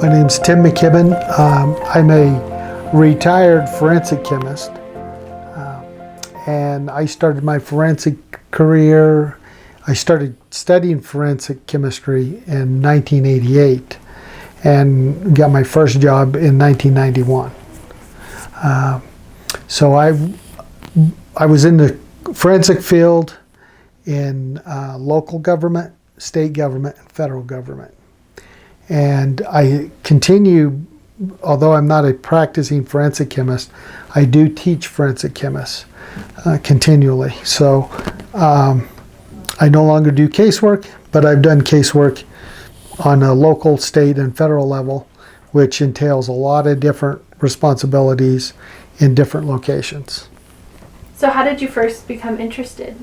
My name's Tim McKibben. I'm a retired forensic chemist, and I started my forensic career. I started studying forensic chemistry in 1988 and got my first job in 1991. So I was in the forensic field in local government, state government, and federal government. And I continue, although I'm not a practicing forensic chemist, I do teach forensic chemists continually. So I no longer do casework, but I've done casework on a local, state, and federal level, which entails a lot of different responsibilities in different locations. So how did you first become interested?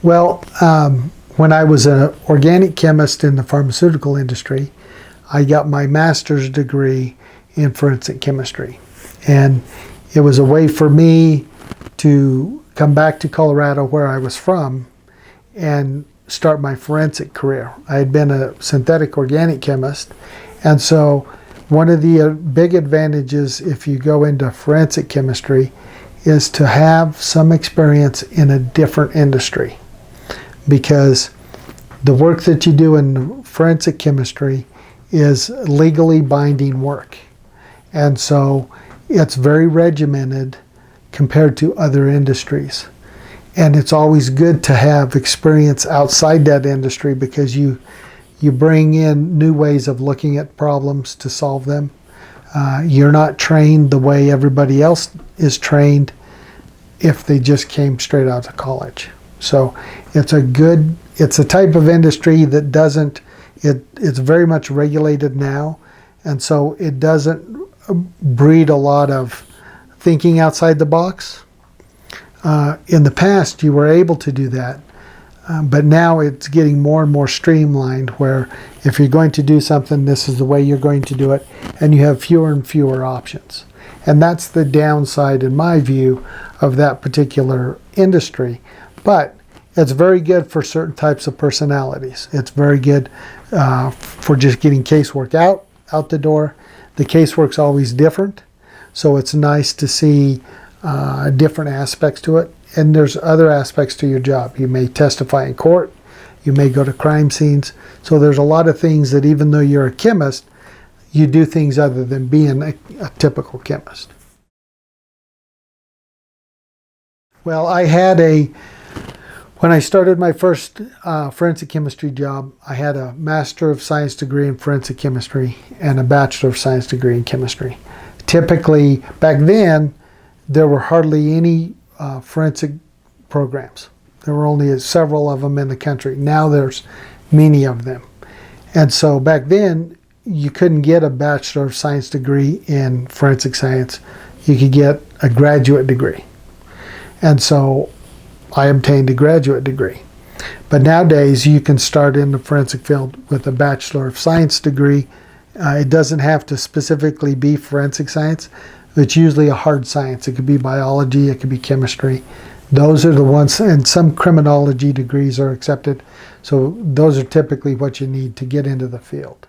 Well, when I was an organic chemist in the pharmaceutical industry, I got my master's degree in forensic chemistry. And it was a way for me to come back to Colorado, where I was from, and start my forensic career. I had been a synthetic organic chemist, and so one of the big advantages if you go into forensic chemistry is to have some experience in a different industry, because the work that you do in forensic chemistry is legally binding work. And so it's very regimented compared to other industries. And it's always good to have experience outside that industry, because you bring in new ways of looking at problems to solve them. You're not trained the way everybody else is trained if they just came straight out of college. So it's a type of industry that doesn't, it's very much regulated now, and so it doesn't breed a lot of thinking outside the box. In the past, you were able to do that, but now it's getting more and more streamlined, where if you're going to do something, this is the way you're going to do it, and you have fewer and fewer options. And that's the downside, in my view, of that particular industry. But it's very good for certain types of personalities. It's very good for just getting casework out the door. The casework's always different, so it's nice to see different aspects to it. And there's other aspects to your job. You may testify in court, you may go to crime scenes. So there's a lot of things that, even though you're a chemist, you do things other than being a typical chemist. Well, when I started my first forensic chemistry job, I had a Master of Science degree in forensic chemistry and a Bachelor of Science degree in chemistry. Typically, back then, there were hardly any forensic programs. There were only several of them in the country. Now there's many of them. And so back then, you couldn't get a Bachelor of Science degree in forensic science. You could get a graduate degree. And so I obtained a graduate degree. But nowadays, you can start in the forensic field with a Bachelor of Science degree. It doesn't have to specifically be forensic science. It's usually a hard science. It could be biology, it could be chemistry. Those are the ones, and some criminology degrees are accepted. So those are typically what you need to get into the field.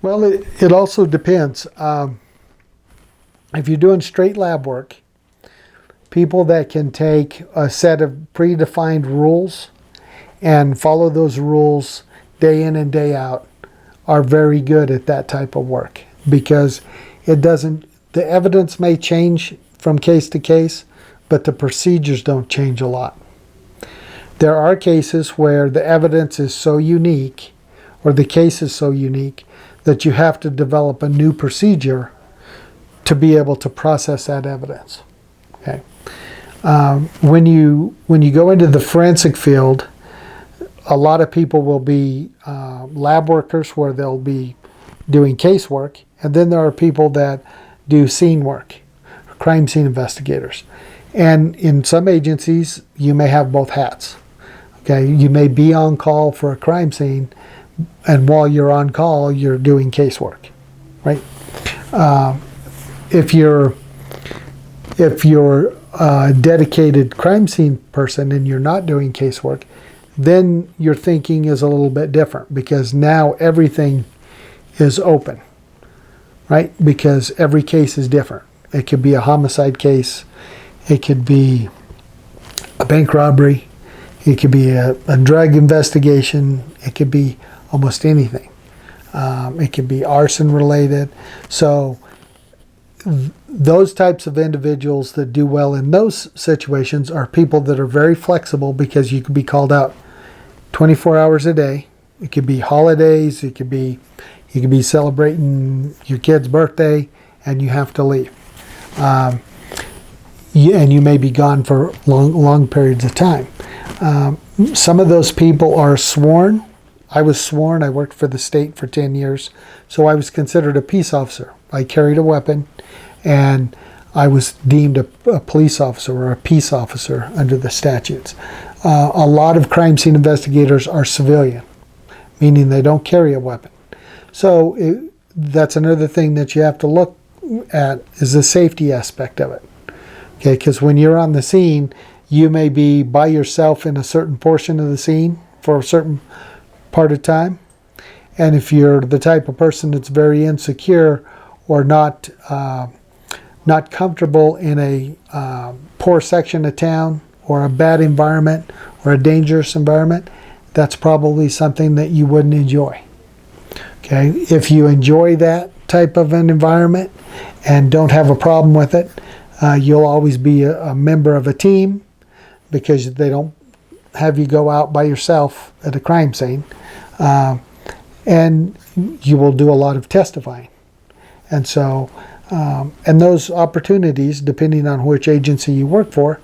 Well, it also depends. If you're doing straight lab work, people that can take a set of predefined rules and follow those rules day in and day out are very good at that type of work, because the evidence may change from case to case, but the procedures don't change a lot. There are cases where the evidence is so unique, or the case is so unique, that you have to develop a new procedure to be able to process that evidence. Okay. When you go into the forensic field, a lot of people will be lab workers, where they'll be doing casework, and then there are people that do scene work, crime scene investigators. And in some agencies, you may have both hats. Okay, you may be on call for a crime scene, and while you're on call, you're doing casework, right? If you're a dedicated crime scene person and you're not doing casework, then your thinking is a little bit different, because now everything is open, right? Because every case is different. It could be a homicide case, it could be a bank robbery, it could be a drug investigation, it could be almost anything. It could be arson related. So those types of individuals that do well in those situations are people that are very flexible, because you could be called out 24 hours a day. It could be holidays, you could be celebrating your kid's birthday and you have to leave. And you may be gone for long periods of time. Some of those people are sworn. I was sworn. I worked for the state for 10 years, so I was considered a peace officer. I carried a weapon, and I was deemed a police officer or a peace officer under the statutes. A lot of crime scene investigators are civilian, meaning they don't carry a weapon. So that's another thing that you have to look at, is the safety aspect of it. Okay, because when you're on the scene, you may be by yourself in a certain portion of the scene for a certain part of time. And if you're the type of person that's very insecure or not comfortable in a poor section of town or a bad environment or a dangerous environment, that's probably something that you wouldn't enjoy. Okay, if you enjoy that type of an environment and don't have a problem with it, you'll always be a member of a team, because they don't have you go out by yourself at a crime scene. And you will do a lot of testifying. And so, and those opportunities, depending on which agency you work for,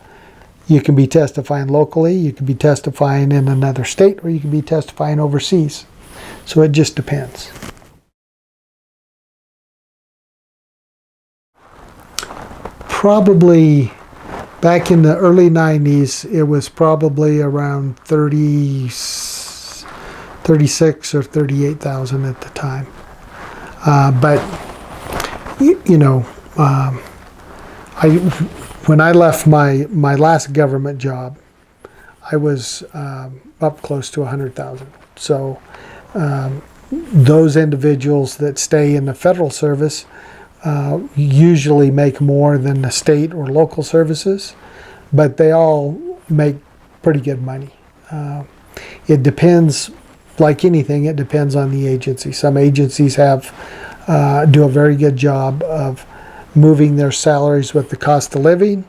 you can be testifying locally, you can be testifying in another state, or you can be testifying overseas. So it just depends. Probably back in the early 90s, it was probably around 36 or 38,000 at the time. But when I left my last government job, I was up close to 100,000. So those individuals that stay in the federal service usually make more than the state or local services, but they all make pretty good money. It depends, like anything, it depends on the agency. Some agencies do a very good job of moving their salaries with the cost of living.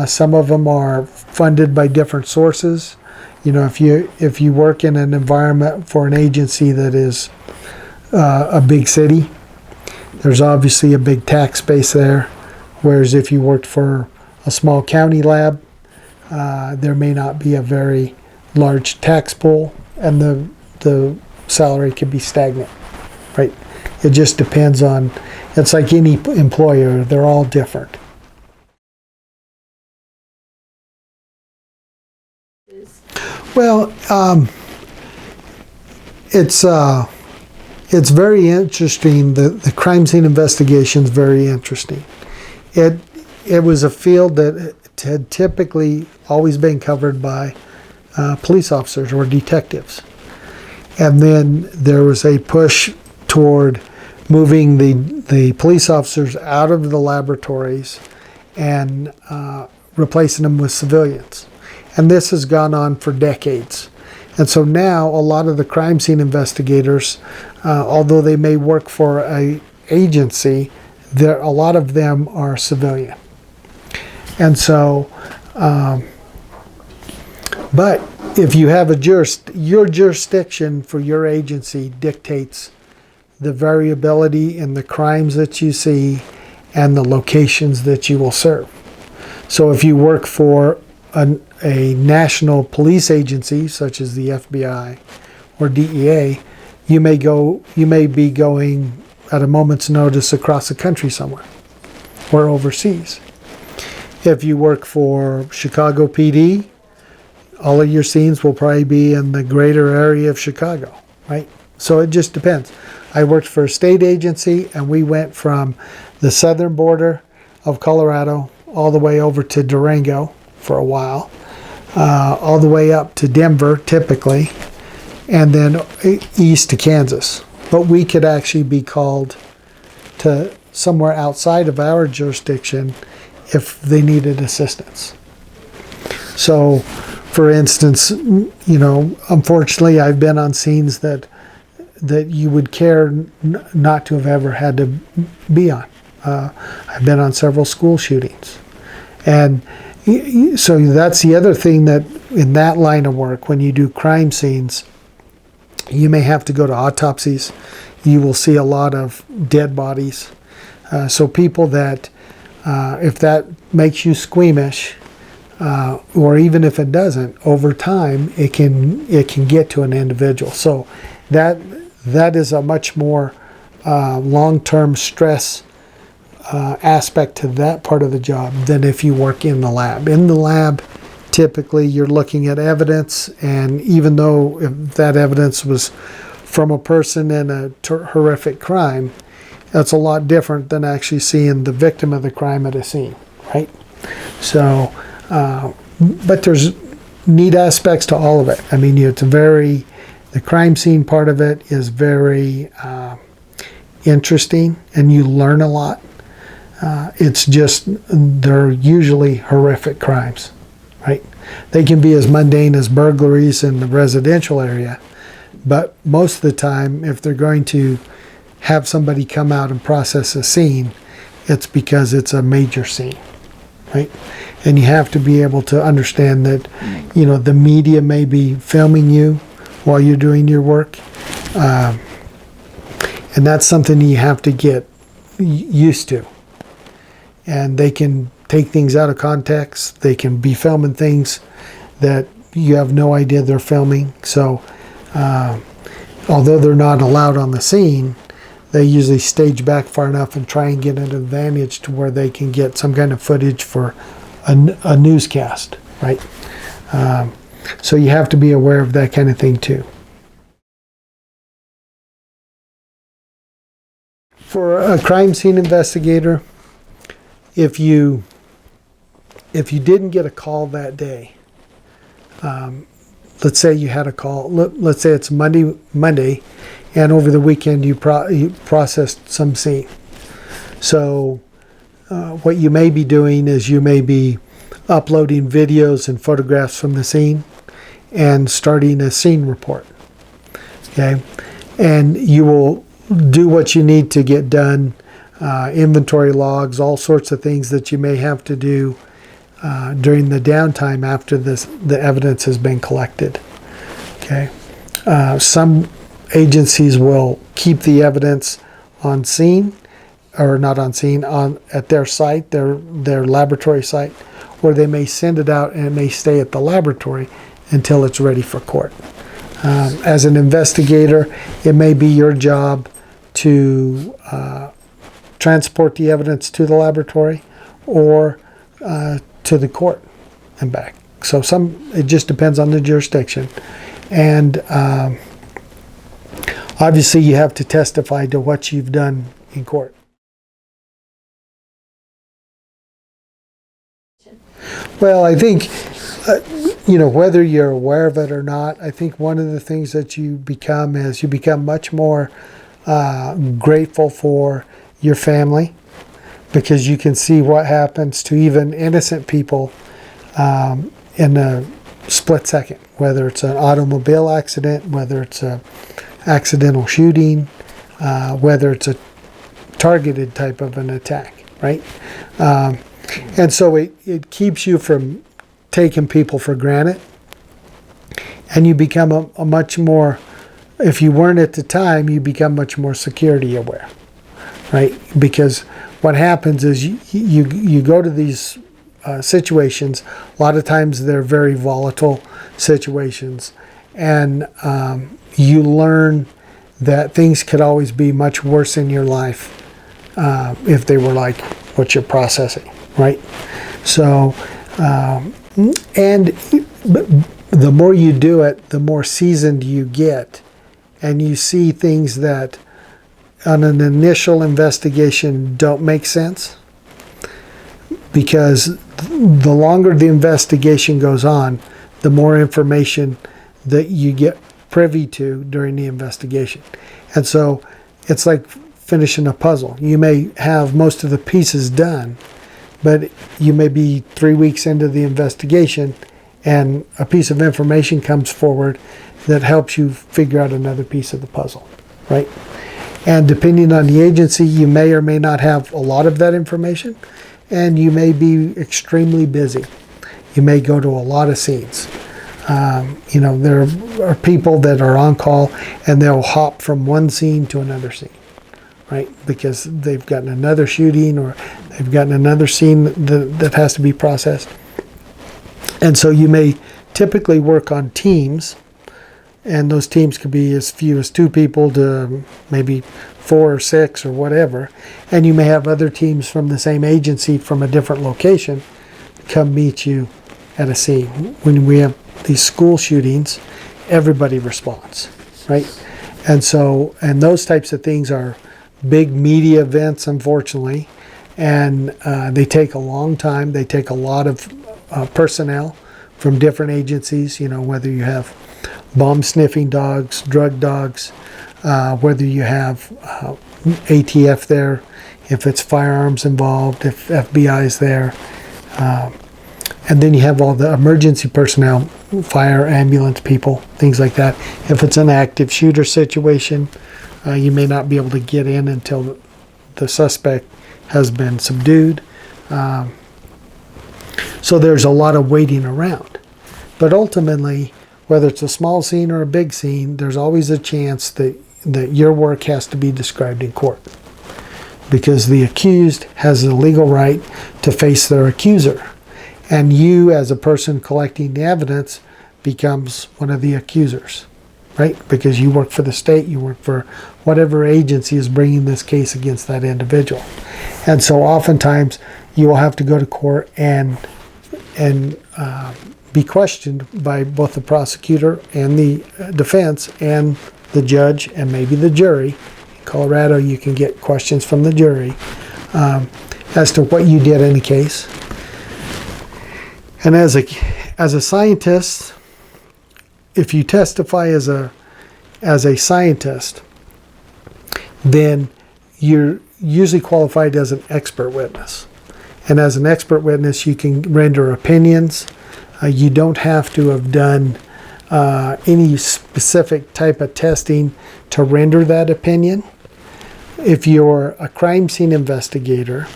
Some of them are funded by different sources. If you work in an environment for an agency that is a big city, there's obviously a big tax base there. Whereas if you worked for a small county lab, there may not be a very large tax pool, and the salary could be stagnant, right? It just depends on, it's like any employer, they're all different. Well, it's very interesting. The crime scene investigation is very interesting. It was a field that had typically always been covered by police officers or detectives. And then there was a push toward moving the police officers out of the laboratories and replacing them with civilians. And this has gone on for decades. And so now a lot of the crime scene investigators, although they may work for an agency, a lot of them are civilian. And so, but if you have your jurisdiction for your agency dictates the variability in the crimes that you see and the locations that you will serve. So if you work for a national police agency such as the FBI or DEA, you may be going at a moment's notice across the country somewhere or overseas. If you work for Chicago PD, all of your scenes will probably be in the greater area of Chicago, right? So it just depends. I worked for a state agency, and we went from the southern border of Colorado all the way over to Durango for a while. all the way up to Denver, typically, and then east to Kansas. But we could actually be called to somewhere outside of our jurisdiction if they needed assistance. So, for instance, unfortunately, I've been on scenes that you would care not to have ever had to be on. I've been on several school shootings. And so that's the other thing, that in that line of work, when you do crime scenes, you may have to go to autopsies. You will see a lot of dead bodies. So people that, if that makes you squeamish, or even if it doesn't, over time it can get to an individual. So that is a much more long-term stress aspect to that part of the job than if you work in the lab. In the lab, typically you're looking at evidence, and even though if that evidence was from a person in a horrific crime, that's a lot different than actually seeing the victim of the crime at a scene, right? So, but there's neat aspects to all of it. I mean, the crime scene part of it is very interesting, and you learn a lot. It's just, they're usually horrific crimes, right? They can be as mundane as burglaries in the residential area, but most of the time, if they're going to have somebody come out and process a scene, it's because it's a major scene, right? And you have to be able to understand that, the media may be filming you while you're doing your work. And that's something you have to get used to. And they can take things out of context. They can be filming things that you have no idea they're filming. So although they're not allowed on the scene, they usually stage back far enough and try and get an advantage to where they can get some kind of footage for a newscast, right? So you have to be aware of that kind of thing too. For a crime scene investigator, if you didn't get a call that day, let's say you had a call, let's say it's Monday, and over the weekend you processed some scene. So what you may be doing is you may be uploading videos and photographs from the scene and starting a scene report. Okay, and you will do what you need to get done, inventory logs, all sorts of things that you may have to do during the downtime after the evidence has been collected. Okay, some agencies will keep the evidence on scene, or not on scene, at their site, their laboratory site, or they may send it out and it may stay at the laboratory until it's ready for court. As an investigator, it may be your job to transport the evidence to the laboratory or to the court and back. So it just depends on the jurisdiction. And obviously you have to testify to what you've done in court. Well, I think, whether you're aware of it or not, I think one of the things that you become is you become much more grateful for your family, because you can see what happens to even innocent people in a split second, whether it's an automobile accident, whether it's an accidental shooting, whether it's a targeted type of an attack, right? And so it keeps you from taking people for granted, and you become a much more, if you weren't at the time, you become much more security aware, right? Because what happens is you go to these situations, a lot of times they're very volatile situations, and you learn that things could always be much worse in your life if they were like what you're processing, right? So, and the more you do it, the more seasoned you get, and you see things that on an initial investigation don't make sense, because the longer the investigation goes on, the more information that you get privy to during the investigation. And so it's like finishing a puzzle. You may have most of the pieces done, but you may be 3 weeks into the investigation and a piece of information comes forward that helps you figure out another piece of the puzzle, right? And depending on the agency, you may or may not have a lot of that information, and you may be extremely busy. You may go to a lot of scenes. There are people that are on call and they'll hop from one scene to another scene, right? Because they've gotten another shooting or they've gotten another scene that has to be processed. And so you may typically work on teams, and those teams could be as few as 2 people to maybe 4 or 6 or whatever. And you may have other teams from the same agency from a different location come meet you at a scene. When we have these school shootings, everybody responds, right? And those types of things are big media events, unfortunately, and they take a long time. They take a lot of personnel from different agencies, whether you have bomb sniffing dogs, drug dogs, whether you have ATF there, if it's firearms involved, if FBI is there. And then you have all the emergency personnel, fire, ambulance people, things like that. If it's an active shooter situation, you may not be able to get in until the suspect has been subdued. So there's a lot of waiting around. But ultimately, whether it's a small scene or a big scene, there's always a chance that your work has to be described in court, because the accused has the legal right to face their accuser. And you, as a person collecting the evidence, becomes one of the accusers, right? Because you work for the state, you work for whatever agency is bringing this case against that individual. And so oftentimes you will have to go to court and be questioned by both the prosecutor and the defense and the judge and maybe the jury. In Colorado, you can get questions from the jury as to what you did in the case. And as a scientist, if you testify as a scientist, then you're usually qualified as an expert witness. And as an expert witness, you can render opinions. You don't have to have done any specific type of testing to render that opinion. If you're a crime scene investigator,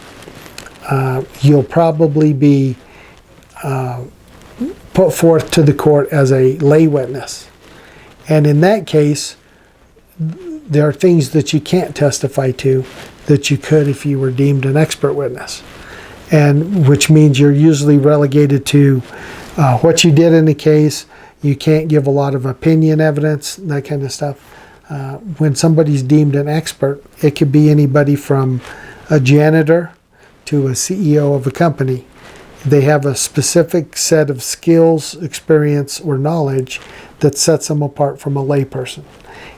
you'll probably be put forth to the court as a lay witness. And in that case, there are things that you can't testify to that you could if you were deemed an expert witness. And which means you're usually relegated to what you did in the case. You can't give a lot of opinion evidence, that kind of stuff. When somebody's deemed an expert, it could be anybody from a janitor to a CEO of a company. They have a specific set of skills, experience, or knowledge that sets them apart from a layperson.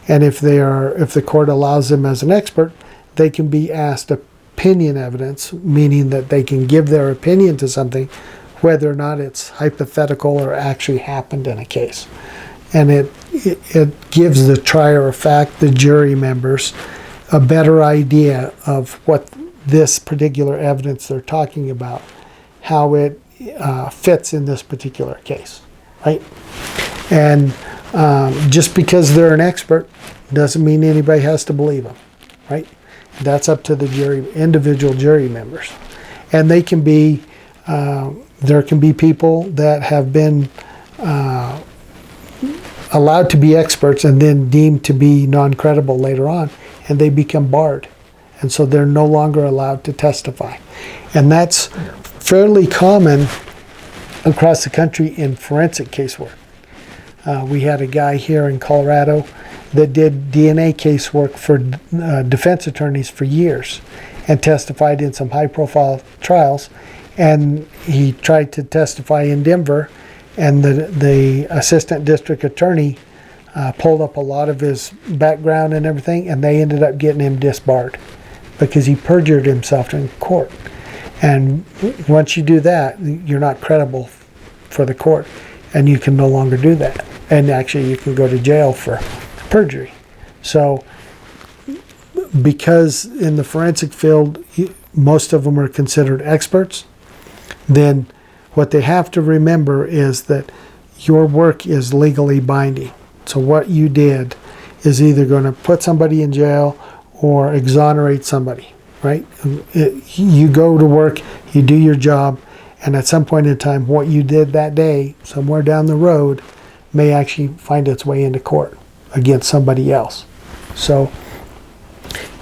And if the court allows them as an expert, they can be asked opinion evidence, meaning that they can give their opinion to something, whether or not it's hypothetical or actually happened in a case. And it gives the trier of fact, the jury members, a better idea of what this particular evidence they're talking about, how it fits in this particular case, right? And just because they're an expert doesn't mean anybody has to believe them, right? That's up to the individual jury members. And they can be, there can be people that have been allowed to be experts and then deemed to be non-credible later on, and they become barred. And so they're no longer allowed to testify. And that's fairly common across the country in forensic casework. We had a guy here in Colorado that did DNA casework for defense attorneys for years and testified in some high-profile trials. And he tried to testify in Denver, and the assistant district attorney pulled up a lot of his background and everything, and they ended up getting him disbarred because he perjured himself in court. And once you do that, you're not credible for the court. and you can no longer do that. And actually, you can go to jail for perjury. So, because in the forensic field, most of them are considered experts, then what they have to remember is that your work is legally binding. So what you did is either going to put somebody in jail or exonerate somebody, right? You go to work, you do your job, and at some point in time, what you did that day, somewhere down the road, may actually find its way into court against somebody else. So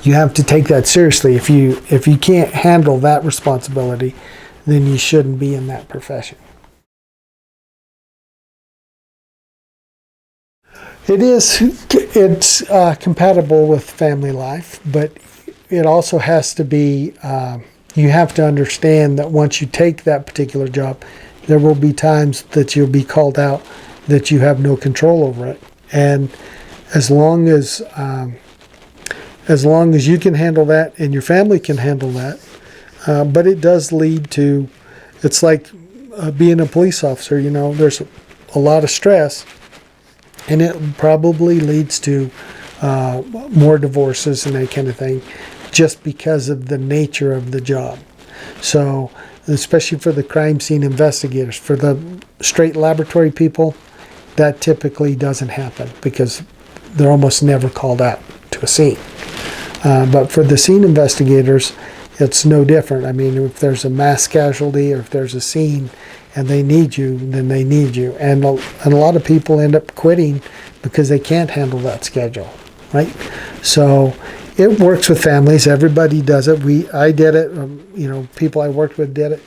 you have to take that seriously. If you can't handle that responsibility, then you shouldn't be in that profession. It's compatible with family life, but it also has to be, you have to understand that once you take that particular job, there will be times that you'll be called out that you have no control over it. And as long as you can handle that and your family can handle that, but it does lead to, it's like being a police officer, there's a lot of stress, and it probably leads to more divorces and that kind of thing, just because of the nature of the job. So, especially for the crime scene investigators, for the straight laboratory people, that typically doesn't happen because they're almost never called out to a scene. But for the scene investigators, it's no different. I mean, if there's a mass casualty or if there's a scene and they need you, then they need you. And a lot of people end up quitting because they can't handle that schedule, right? So it works with families. Everybody does it. I did it. People I worked with did it.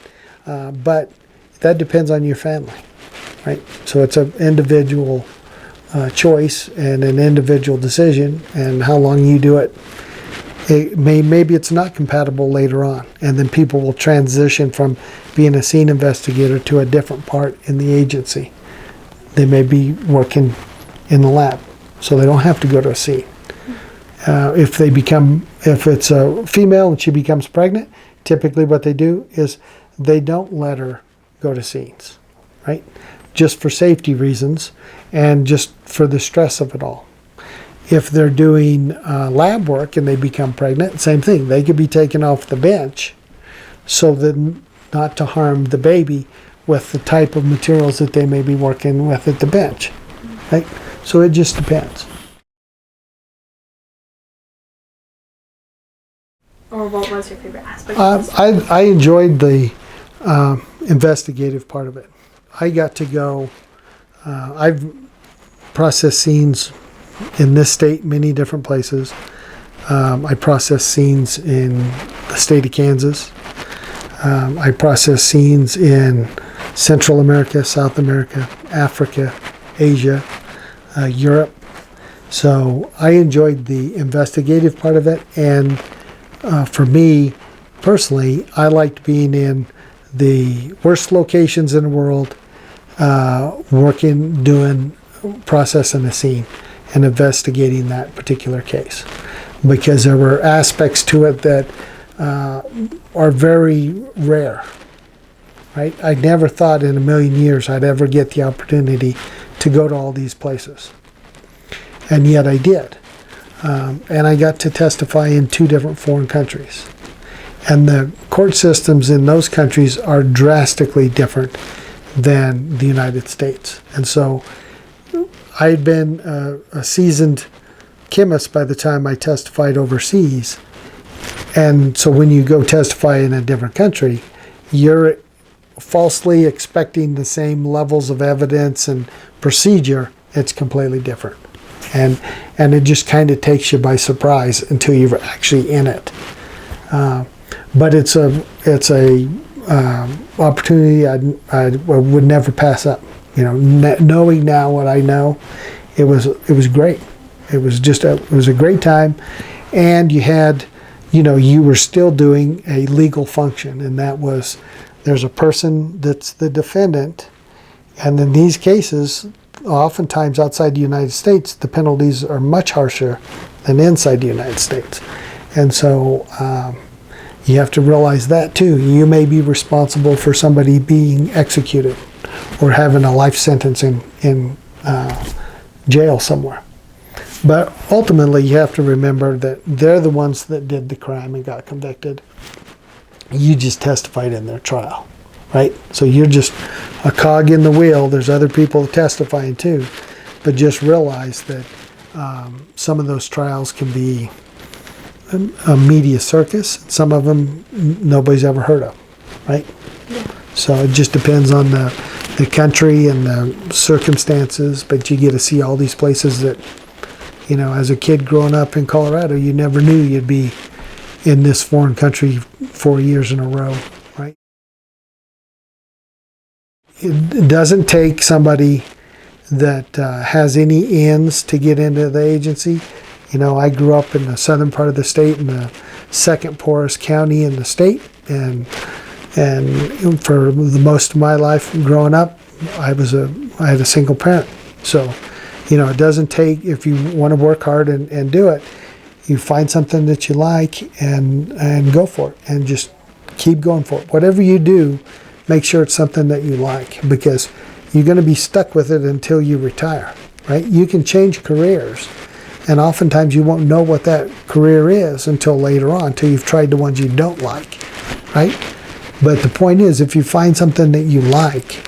But that depends on your family, right? So it's an individual choice and an individual decision, and how long you do it. Maybe it's not compatible later on, and then people will transition from being a scene investigator to a different part in the agency. They may be working in the lab, so they don't have to go to a scene. If it's a female and she becomes pregnant, typically what they do is they don't let her go to scenes, right? Just for safety reasons and just for the stress of it all. If they're doing lab work and they become pregnant, same thing. They could be taken off the bench so that not to harm the baby with the type of materials that they may be working with at the bench, right? So it just depends. Or what was your favorite aspect? I enjoyed the investigative part of it. I got to go, I've processed scenes in this state, many different places. I processed scenes in the state of Kansas. I processed scenes in Central America, South America, Africa, Asia, Europe. So I enjoyed the investigative part of it, and for me personally, I liked being in the worst locations in the world, processing a scene and investigating that particular case, because there were aspects to it that are very rare, right? I never thought in a million years I'd ever get the opportunity to go to all these places, and yet I did. And I got to testify in 2 different foreign countries. And the court systems in those countries are drastically different than the United States. And so I had been a seasoned chemist by the time I testified overseas. And so when you go testify in a different country, you're falsely expecting the same levels of evidence and procedure. It's completely different. And it just kind of takes you by surprise until you're actually in it. But it's a opportunity I would never pass up. Knowing now what I know, it was great. It was a great time, and you were still doing a legal function, and that was, there's a person that's the defendant, and in these cases, oftentimes outside the United States, the penalties are much harsher than inside the United States. And so you have to realize that too. You may be responsible for somebody being executed. or having a life sentence in jail somewhere. But ultimately, you have to remember that they're the ones that did the crime and got convicted. You just testified in their trial, right? So you're just a cog in the wheel. There's other people testifying too. But just realize that some of those trials can be a media circus. Some of them nobody's ever heard of, right? Yeah. So it just depends on the country and the circumstances. But you get to see all these places that, you know, as a kid growing up in Colorado, you never knew you'd be in this foreign country 4 years in a row, right? It doesn't take somebody that has any ends to get into the agency. You know, I grew up in the southern part of the state, in the second poorest county in the state, and for the most of my life growing up, I had a single parent. So, you know, it doesn't take, if you want to work hard and do it, you find something that you like and go for it, and just keep going for it. Whatever you do, make sure it's something that you like, because you're going to be stuck with it until you retire, right? You can change careers, and oftentimes you won't know what that career is until later on, until you've tried the ones you don't like, right? But the point is, if you find something that you like,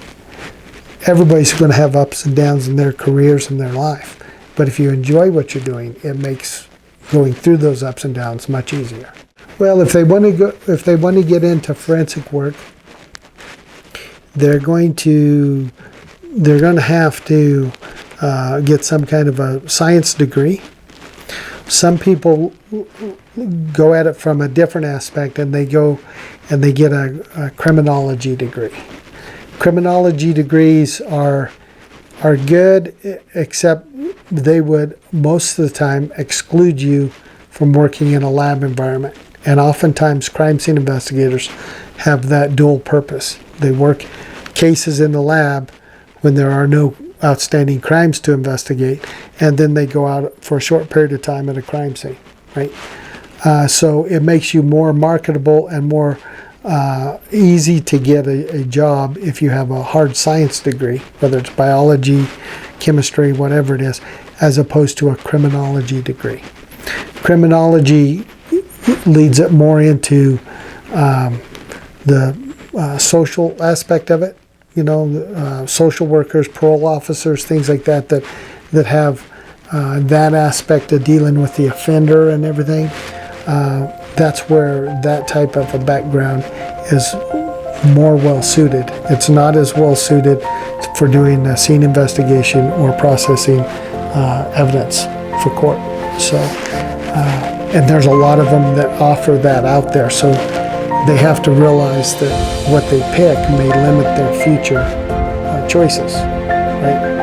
everybody's going to have ups and downs in their careers and their life. But if you enjoy what you're doing, it makes going through those ups and downs much easier. Well, if they want to get into forensic work, they're going to have to get some kind of a science degree. Some people go at it from a different aspect, and they go and they get a criminology degree. Criminology degrees are good, except they would most of the time exclude you from working in a lab environment. And oftentimes crime scene investigators have that dual purpose. They work cases in the lab when there are no outstanding crimes to investigate, and then they go out for a short period of time at a crime scene, right? So it makes you more marketable and more easy to get a job if you have a hard science degree, whether it's biology, chemistry, whatever it is, as opposed to a criminology degree. Criminology leads it more into the social aspect of it. You know, social workers, parole officers, things like that have that aspect of dealing with the offender and everything. That's where that type of a background is more well suited. It's not as well suited for doing a scene investigation or processing evidence for court. So, and there's a lot of them that offer that out there. So they have to realize that what they pick may limit their future choices, right?